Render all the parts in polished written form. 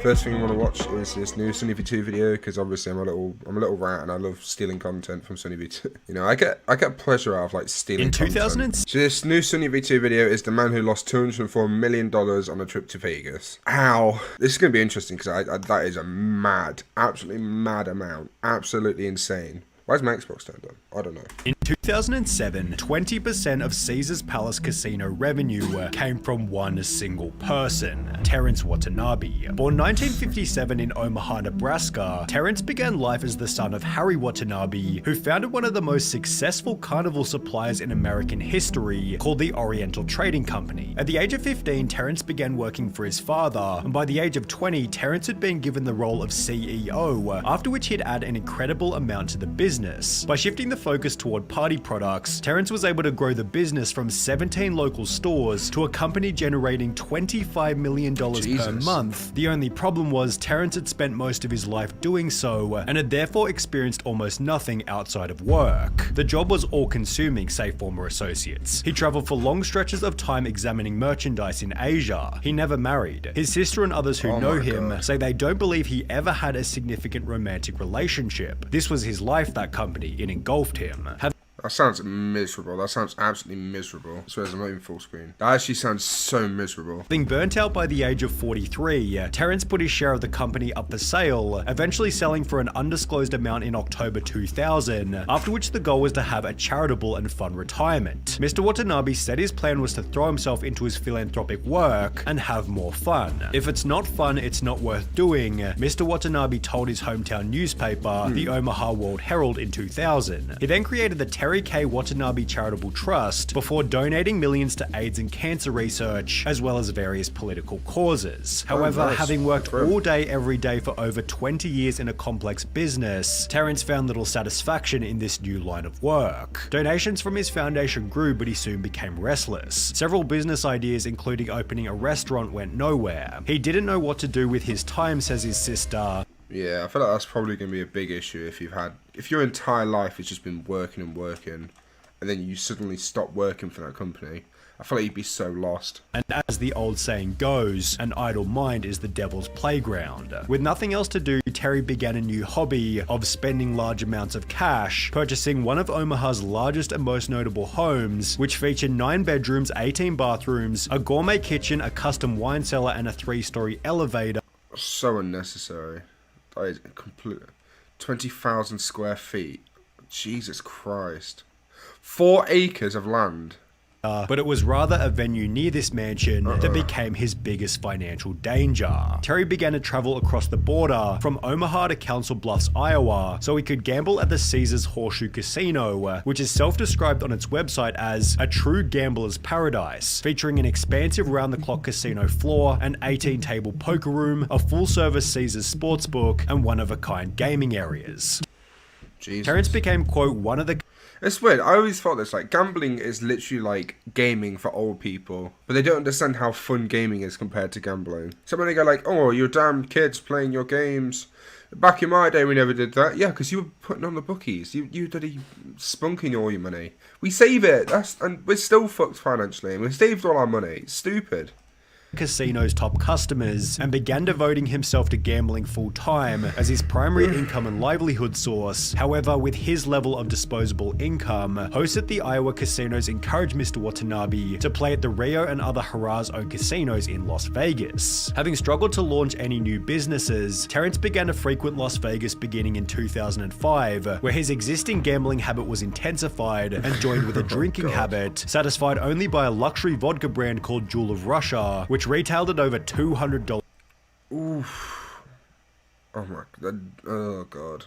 First thing you want to watch is this new SunnyV2 video, because obviously I'm a little rat and I love stealing content from SunnyV2. You know, I get pleasure out of like stealing In content. 2006, So this new SunnyV2 video is the man who lost $204 million on a trip to Vegas. Ow. This is going to be interesting because that is a mad, absolutely mad amount. Absolutely insane. Why is my Xbox turned on? I don't know. In 2007, 20% of Caesars Palace Casino revenue came from one single person, Terence Watanabe. Born 1957 in Omaha, Nebraska, Terence began life as the son of Harry Watanabe, who founded one of the most successful carnival suppliers in American history, called the Oriental Trading Company. At the age of 15, Terence began working for his father, and by the age of 20, Terence had been given the role of CEO, after which he'd add an incredible amount to the business. By shifting the focus toward party products, Terence was able to grow the business from 17 local stores to a company generating $25 million per month. The only problem was Terence had spent most of his life doing so, and had therefore experienced almost nothing outside of work. The job was all-consuming, say former associates. He traveled for long stretches of time examining merchandise in Asia. He never married. His sister and others who know him say they don't believe he ever had a significant romantic relationship. This was his life, that company. It engulfed him. That sounds miserable. That sounds absolutely miserable. I swear I'm not even full screen. That actually sounds so miserable. Being burnt out by the age of 43, Terence put his share of the company up for sale, eventually selling for an undisclosed amount in October 2000, after which the goal was to have a charitable and fun retirement. Mr. Watanabe said his plan was to throw himself into his philanthropic work and have more fun. If it's not fun, it's not worth doing, Mr. Watanabe told his hometown newspaper, the Omaha World Herald, in 2000. He then created the Terry K. Watanabe Charitable Trust before donating millions to AIDS and cancer research, as well as various political causes. However, having worked all day every day for over 20 years in a complex business, Terence found little satisfaction in this new line of work. Donations from his foundation grew, but he soon became restless. Several business ideas, including opening a restaurant, went nowhere. He didn't know what to do with his time, says his sister. Yeah, I feel like that's probably going to be a big issue if your entire life has just been working, and then you suddenly stop working for that company. I feel like you'd be so lost. And as the old saying goes, an idle mind is the devil's playground. With nothing else to do, Terry began a new hobby of spending large amounts of cash, purchasing one of Omaha's largest and most notable homes, which featured 9 bedrooms, 18 bathrooms, a gourmet kitchen, a custom wine cellar, and a 3-story elevator. So unnecessary. That is complete. 20,000 square feet. Jesus Christ. 4 acres of land. But it was rather a venue near this mansion that became his biggest financial danger. Terry began to travel across the border from Omaha to Council Bluffs, Iowa, so he could gamble at the Caesars Horseshoe Casino, which is self-described on its website as a true gambler's paradise, featuring an expansive round-the-clock casino floor, an 18-table poker room, a full-service Caesars sportsbook, and one-of-a-kind gaming areas. Jesus. Terence became, quote, one of the... It's weird. I always thought this, like, gambling is literally like gaming for old people, but they don't understand how fun gaming is compared to gambling. So when they go like, oh, you're damn kids playing your games. Back in my day, we never did that. Yeah, because you were putting on the bookies. You bloody spunking all your money. We save it. And we're still fucked financially, and we saved all our money. It's stupid. Casino's top customers, and began devoting himself to gambling full-time as his primary income and livelihood source. However, with his level of disposable income, hosts at the Iowa casinos encouraged Mr. Watanabe to play at the Rio and other Harrah's-owned casinos in Las Vegas. Having struggled to launch any new businesses, Terence began to frequent Las Vegas beginning in 2005, where his existing gambling habit was intensified and joined with a drinking habit, satisfied only by a luxury vodka brand called Jewel of Russia, which retailed at over $200. Oof. Oh my god. Oh god.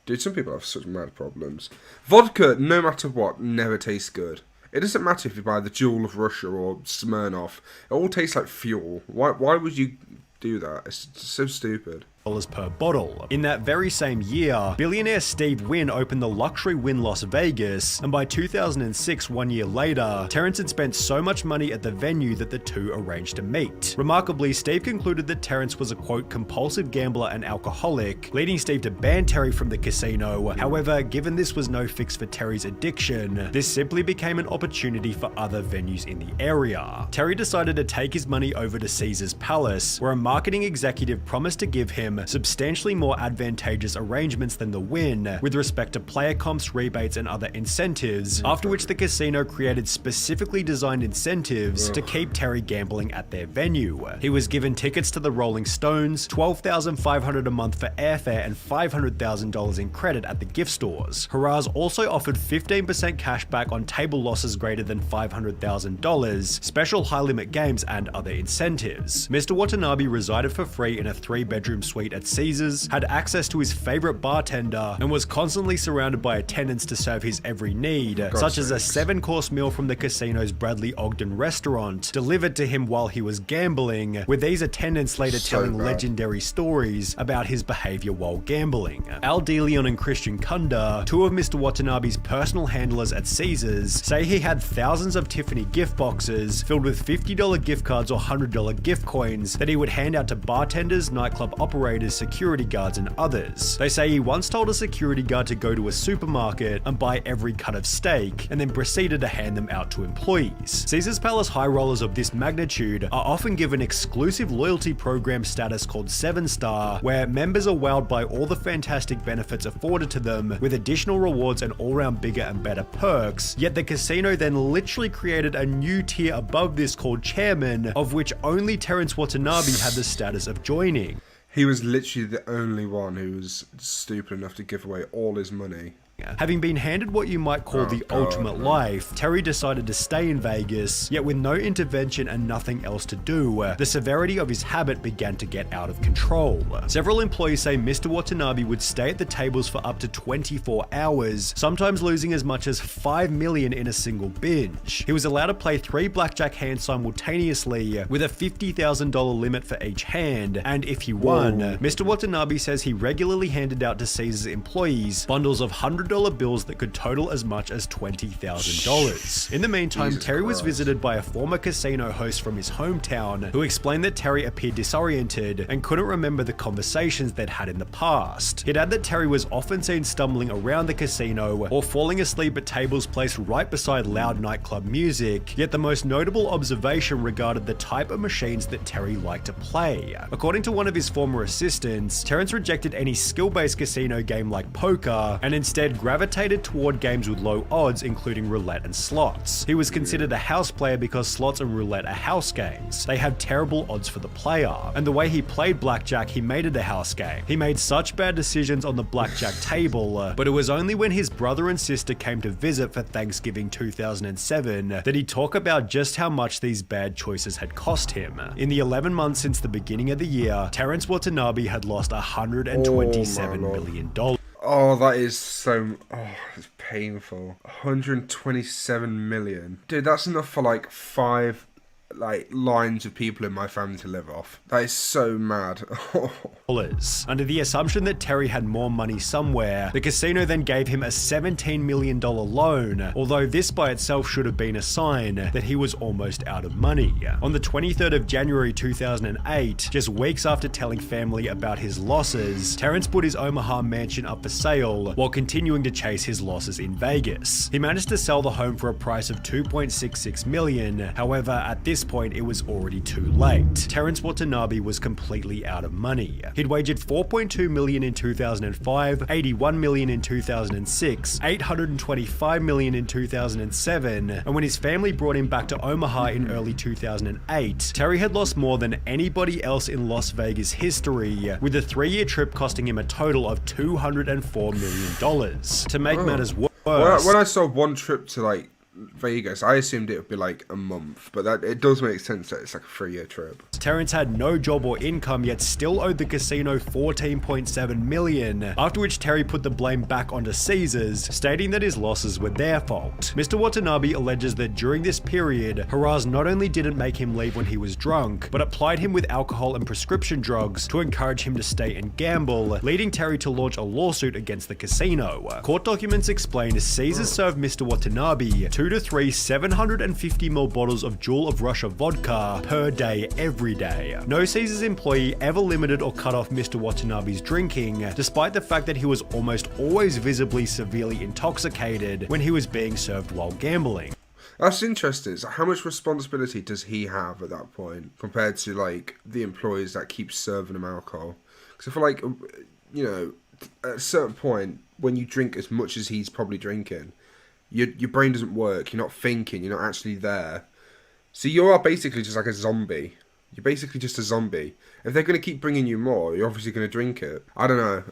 Dude, some people have such mad problems. Vodka, no matter what, never tastes good. It doesn't matter if you buy the Jewel of Russia or Smirnoff. It all tastes like fuel. Why would you do that? It's so stupid. per bottle. In that very same year, billionaire Steve Wynn opened the luxury Wynn Las Vegas, and by 2006, 1 year later, Terrence had spent so much money at the venue that the two arranged to meet. Remarkably, Steve concluded that Terrence was a quote compulsive gambler and alcoholic, leading Steve to ban Terry from the casino. However, given this was no fix for Terry's addiction, this simply became an opportunity for other venues in the area. Terry decided to take his money over to Caesar's Palace, where a marketing executive promised to give him substantially more advantageous arrangements than the Wynn with respect to player comps, rebates, and other incentives, after which the casino created specifically designed incentives to keep Terry gambling at their venue. He was given tickets to the Rolling Stones, $12,500 a month for airfare, and $500,000 in credit at the gift stores. Harrah's also offered 15% cash back on table losses greater than $500,000, special high-limit games, and other incentives. Mr. Watanabe resided for free in a 3-bedroom suite at Caesars, had access to his favorite bartender, and was constantly surrounded by attendants to serve his every need, such as a 7-course meal from the casino's Bradley Ogden restaurant, delivered to him while he was gambling, with these attendants later telling legendary stories about his behavior while gambling. Al DeLeon and Christian Kunda, two of Mr. Watanabe's personal handlers at Caesars, say he had thousands of Tiffany gift boxes filled with $50 gift cards or $100 gift coins that he would hand out to bartenders, nightclub operators, security guards, and others. They say he once told a security guard to go to a supermarket and buy every cut of steak, and then proceeded to hand them out to employees. Caesars Palace high rollers of this magnitude are often given exclusive loyalty program status called 7-Star, where members are wowed by all the fantastic benefits afforded to them, with additional rewards and all-round bigger and better perks, yet the casino then literally created a new tier above this called Chairman, of which only Terrence Watanabe had the status of joining. He was literally the only one who was stupid enough to give away all his money. Having been handed what you might call the ultimate life, Terry decided to stay in Vegas, yet with no intervention and nothing else to do, the severity of his habit began to get out of control. Several employees say Mr. Watanabe would stay at the tables for up to 24 hours, sometimes losing as much as $5 million in a single binge. He was allowed to play 3 blackjack hands simultaneously, with a $50,000 limit for each hand, and if he won, Mr. Watanabe says he regularly handed out to Caesar's employees bundles of $100 bills that could total as much as $20,000. In the meantime, Terry was visited by a former casino host from his hometown who explained that Terry appeared disoriented and couldn't remember the conversations they'd had in the past. He'd add that Terry was often seen stumbling around the casino or falling asleep at tables placed right beside loud nightclub music, yet the most notable observation regarded the type of machines that Terry liked to play. According to one of his former assistants, Terrence rejected any skill-based casino game like poker and instead gravitated toward games with low odds, including roulette and slots. He was considered a house player because slots and roulette are house games. They have terrible odds for the player, and the way he played blackjack, he made it a house game. He made such bad decisions on the blackjack table, but it was only when his brother and sister came to visit for Thanksgiving 2007 that he talked about just how much these bad choices had cost him. In the 11 months since the beginning of the year, Terrence Watanabe had lost $127 million. Oh, that is so... Oh, it's painful. 127 million. Dude, that's enough for like 5 lines of people in my family to live off. That is so mad. Under the assumption that Terry had more money somewhere, the casino then gave him a $17 million loan, although this by itself should have been a sign that he was almost out of money. On the 23rd of January 2008, just weeks after telling family about his losses, Terrence put his Omaha mansion up for sale while continuing to chase his losses in Vegas. He managed to sell the home for a price of $2.66 million, however, at this point it was already too late. Terrence Watanabe was completely out of money. He'd wagered $4.2 million in 2005, $81 million in 2006, $825 million in 2007, and when his family brought him back to Omaha in early 2008, Terry had lost more than anybody else in Las Vegas history, with the 3-year trip costing him a total of $204 million. To make matters worse, when I saw one trip to Vegas. I assumed it would be like a month, but that it does make sense that it's like a 3-year trip. Terrence had no job or income, yet still owed the casino $14.7 million, after which Terry put the blame back onto Caesars, stating that his losses were their fault. Mr. Watanabe alleges that during this period, Haraz not only didn't make him leave when he was drunk, but applied him with alcohol and prescription drugs to encourage him to stay and gamble, leading Terry to launch a lawsuit against the casino. Court documents explain Caesars served Mr. Watanabe 2 to 3 750ml bottles of Jewel of Russia vodka per day every day. No Caesars employee ever limited or cut off Mr. Watanabe's drinking, despite the fact that he was almost always visibly severely intoxicated when he was being served while gambling. That's interesting. So how much responsibility does he have at that point compared to like the employees that keep serving him alcohol? Because I feel like, you know, at a certain point when you drink as much as he's probably drinking, your brain doesn't work. You're not thinking. You're not actually there. So you are basically just like a zombie. You're basically just a zombie. If they're going to keep bringing you more, you're obviously going to drink it. I don't know.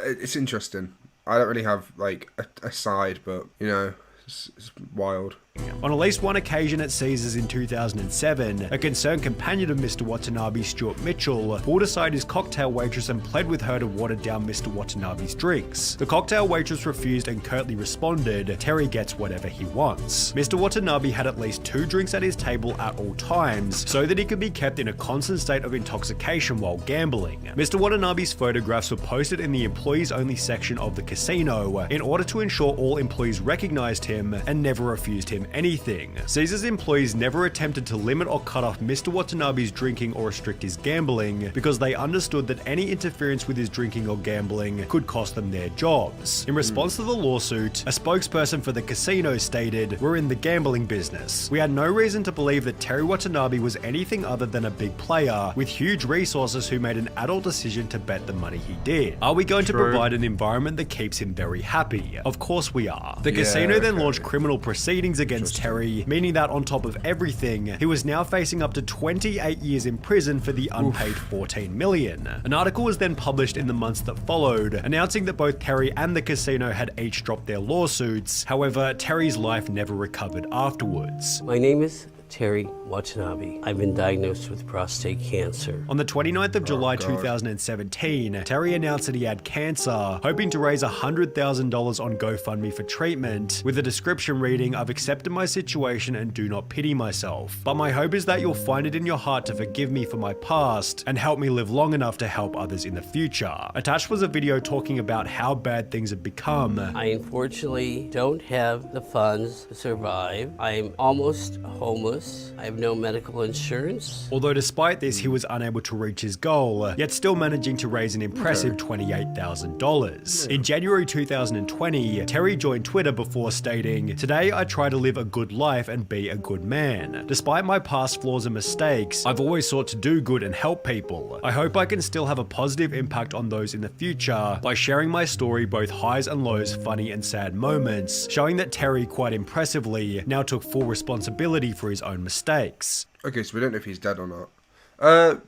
It's interesting. I don't really have like a side, but you know, it's wild. On at least one occasion at Caesars in 2007, a concerned companion of Mr. Watanabe, Stuart Mitchell, pulled aside his cocktail waitress and pled with her to water down Mr. Watanabe's drinks. The cocktail waitress refused and curtly responded, "Terry gets whatever he wants." Mr. Watanabe had at least 2 drinks at his table at all times, so that he could be kept in a constant state of intoxication while gambling. Mr. Watanabe's photographs were posted in the employees-only section of the casino, in order to ensure all employees recognized him and never refused him anything. Caesars employees never attempted to limit or cut off Mr. Watanabe's drinking or restrict his gambling, because they understood that any interference with his drinking or gambling could cost them their jobs. In response to the lawsuit, a spokesperson for the casino stated, "We're in the gambling business. We had no reason to believe that Terry Watanabe was anything other than a big player with huge resources who made an adult decision to bet the money he did. Are we going to provide an environment that keeps him very happy? Of course we are." The casino then launched criminal proceedings against Terry, meaning that on top of everything, he was now facing up to 28 years in prison for the unpaid $14 million. An article was then published in the months that followed, announcing that both Terry and the casino had each dropped their lawsuits. However, Terry's life never recovered afterwards. My name is Terry Watanabe. I've been diagnosed with prostate cancer. On the 29th of July 2017, Terry announced that he had cancer, hoping to raise $100,000 on GoFundMe for treatment, with a description reading, "I've accepted my situation and do not pity myself. But my hope is that you'll find it in your heart to forgive me for my past and help me live long enough to help others in the future." Attached was a video talking about how bad things have become. I unfortunately don't have the funds to survive. I'm almost homeless. I have no medical insurance. Although despite this, he was unable to reach his goal, yet still managing to raise an impressive $28,000. In January 2020, Terry joined Twitter before stating, "Today I try to live a good life and be a good man. Despite my past flaws and mistakes, I've always sought to do good and help people. I hope I can still have a positive impact on those in the future by sharing my story, both highs and lows, funny and sad moments," showing that Terry, quite impressively, now took full responsibility for his own mistakes. Okay, so we don't know if he's dead or not.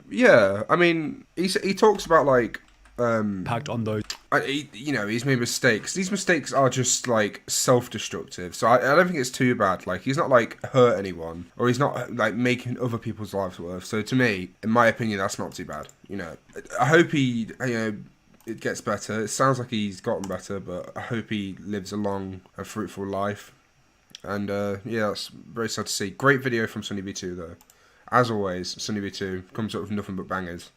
Yeah, I mean, he talks about like impact on those. You know, he's made mistakes. These mistakes are just like self-destructive, so I don't think it's too bad. Like, he's not like hurt anyone, or he's not like making other people's lives worse. So to me, in my opinion, that's not too bad. You know, I hope he, you know, it gets better. It sounds like he's gotten better, but I hope he lives a long and fruitful life. And yeah, that's very sad to see. Great video from SunnyV2 though. As always, SunnyV2 comes up with nothing but bangers.